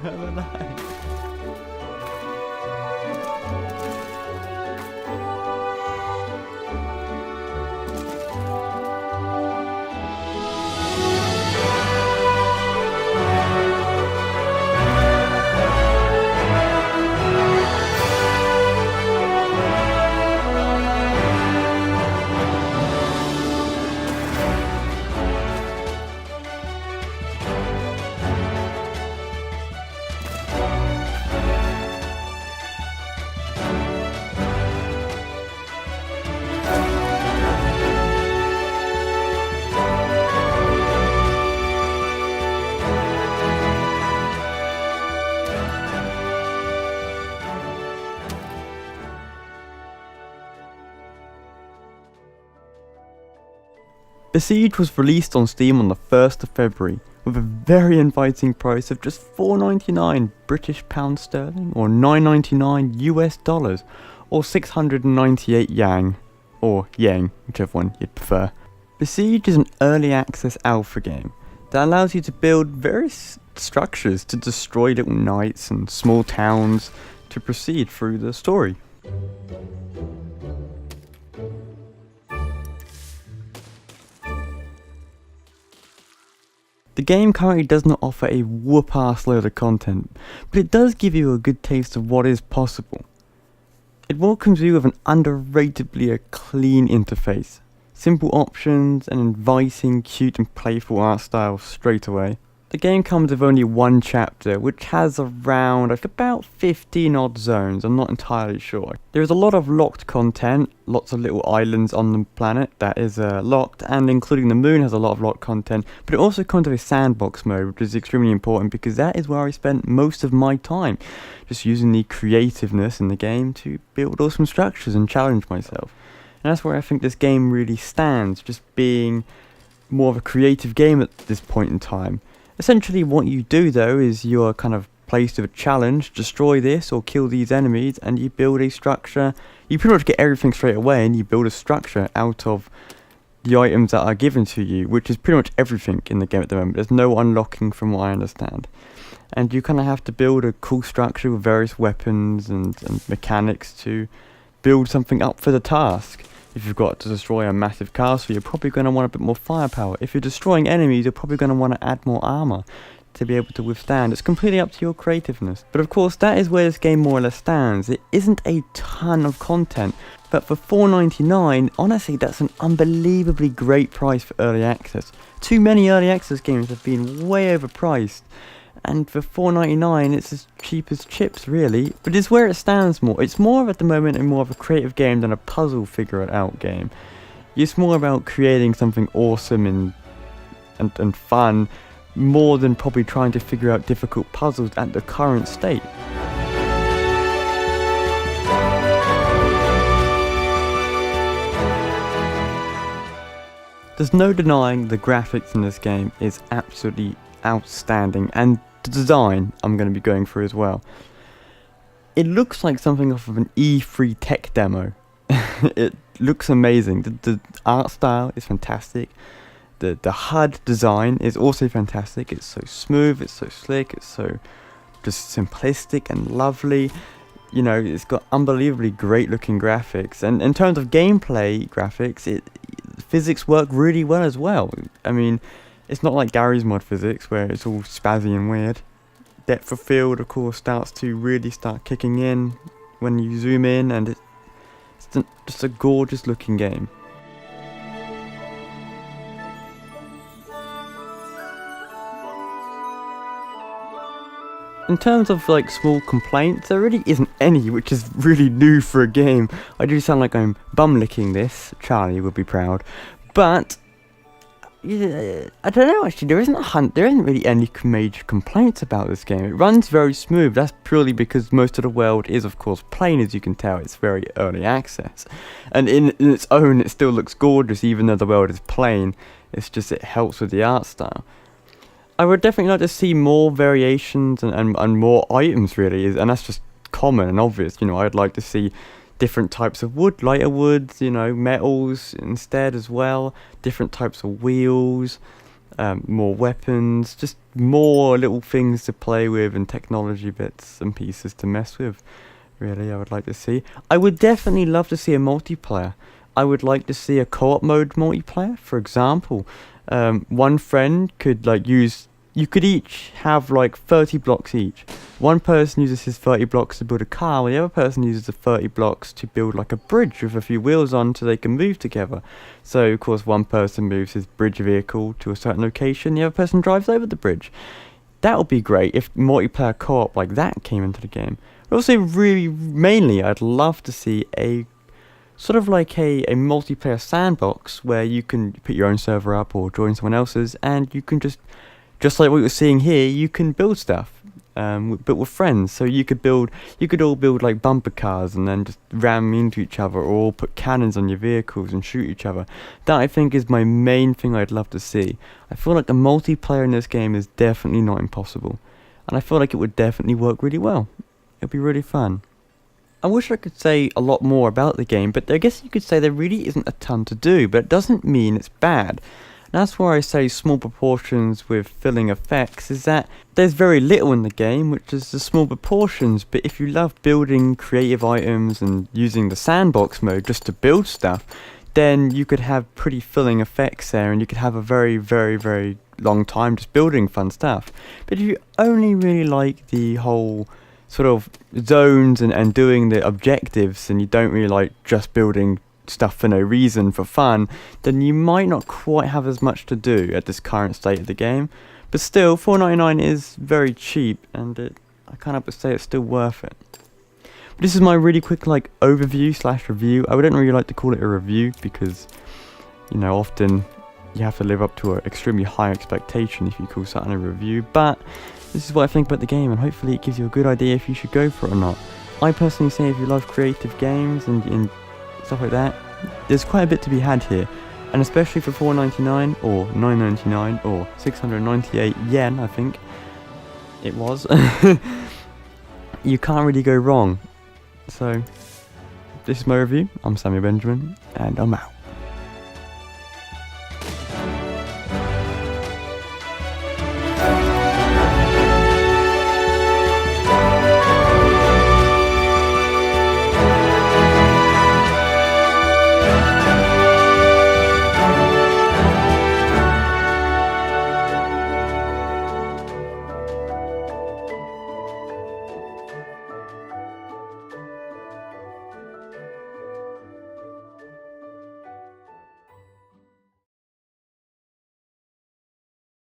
I'm alive. Besiege was released on Steam on the 1st of February with a very inviting price of just £4.99 British pounds sterling or $9.99 US dollars or 698 yang or yen, whichever one you'd prefer. Besiege is an early access alpha game that allows you to build various structures to destroy little knights and small towns to proceed through the story. The game currently does not offer a whoop-ass load of content, but it does give you a good taste of what is possible. It welcomes you with an underratedly clean interface, simple options, and inviting, cute and playful art style straight away. The game comes with only one chapter, which has around about 15 odd zones, I'm not entirely sure. There is a lot of locked content, lots of little islands on the planet that is locked, and including the moon has a lot of locked content, but it also comes with a sandbox mode, which is extremely important because that is where I spent most of my time, just using the creativeness in the game to build awesome structures and challenge myself. And that's where I think this game really stands, just being more of a creative game at this point in time. Essentially what you do though is you're kind of placed with a challenge, destroy this or kill these enemies, and you build a structure. You pretty much get everything straight away and you build a structure out of the items that are given to you, which is pretty much everything in the game at the moment. There's no unlocking from what I understand. And you kind of have to build a cool structure with various weapons and mechanics to build something up for the task. If you've got to destroy a massive castle, you're probably going to want a bit more firepower. If you're destroying enemies, you're probably going to want to add more armor to be able to withstand. It's completely up to your creativeness. But of course, that is where this game more or less stands. It isn't a ton of content, but for $4.99, honestly, that's an unbelievably great price for early access. Too many early access games have been way overpriced. And for $4.99 it's as cheap as chips really, but it's where it stands more. It's more at the moment and more of a creative game than a puzzle figure it out game. It's more about creating something awesome and fun, more than probably trying to figure out difficult puzzles at the current state. There's no denying the graphics in this game is absolutely outstanding, and the design I'm going to be going through as well. It looks like something off of an E3 tech demo. It looks amazing. The art style is fantastic. The HUD design is also fantastic. It's so smooth, it's so slick, it's so just simplistic and lovely. You know, it's got unbelievably great looking graphics, and in terms of gameplay graphics, physics work really well as well. I mean, it's not like Gary's mod physics where it's all spazzy and weird. Depth of field, of course, starts to really start kicking in when you zoom in, and it's just a gorgeous looking game. In terms of like small complaints, there really isn't any, which is really new for a game. I do sound like I'm bum licking this. Charlie would be proud, but yeah, I don't know actually, there isn't really any major complaints about this game. It runs very smooth. That's purely because most of the world is of course plain, as you can tell. It's very early access, and in its own it still looks gorgeous even though the world is plain. It's just it helps with the art style. I would definitely like to see more variations and more items really, and that's just common and obvious. You know, I'd like to see different types of wood, lighter woods, you know, metals instead as well, different types of wheels, more weapons, just more little things to play with and technology bits and pieces to mess with. Really, I would like to see. I would definitely love to see a multiplayer. I would like to see a co-op mode multiplayer. For example, one friend could you could each have like 30 blocks each. One person uses his 30 blocks to build a car, while the other person uses the 30 blocks to build like a bridge with a few wheels on so they can move together. So of course one person moves his bridge vehicle to a certain location, the other person drives over the bridge. That would be great if multiplayer co-op like that came into the game. But also mainly I'd love to see a sort of like a multiplayer sandbox where you can put your own server up or join someone else's, and you can just like what you're seeing here, you can build stuff, but with friends. So you could all build like bumper cars and then just ram into each other, or put cannons on your vehicles and shoot each other. That I think is my main thing I'd love to see. I feel like the multiplayer in this game is definitely not impossible, and I feel like it would definitely work really well. It'd be really fun. I wish I could say a lot more about the game, but I guess you could say there really isn't a ton to do, but it doesn't mean it's bad. That's why I say small proportions with filling effects, is that there's very little in the game, which is the small proportions, but if you love building creative items and using the sandbox mode just to build stuff, then you could have pretty filling effects there, and you could have a very, very, very long time just building fun stuff. But if you only really like the whole sort of zones and doing the objectives, and you don't really like just building stuff for no reason for fun, then you might not quite have as much to do at this current state of the game. But still, $4.99 is very cheap, and I can't help but say it's still worth it. But this is my really quick overview / review. I wouldn't really like to call it a review because, often you have to live up to an extremely high expectation if you call something a review, but this is what I think about the game, and hopefully it gives you a good idea if you should go for it or not. I personally say if you love creative games and stuff like that, there's quite a bit to be had here, and especially for $4.99 or $9.99 or 698 yen, I think it was, you can't really go wrong. So this is my review. I'm Samuel Benjamin, and I'm out.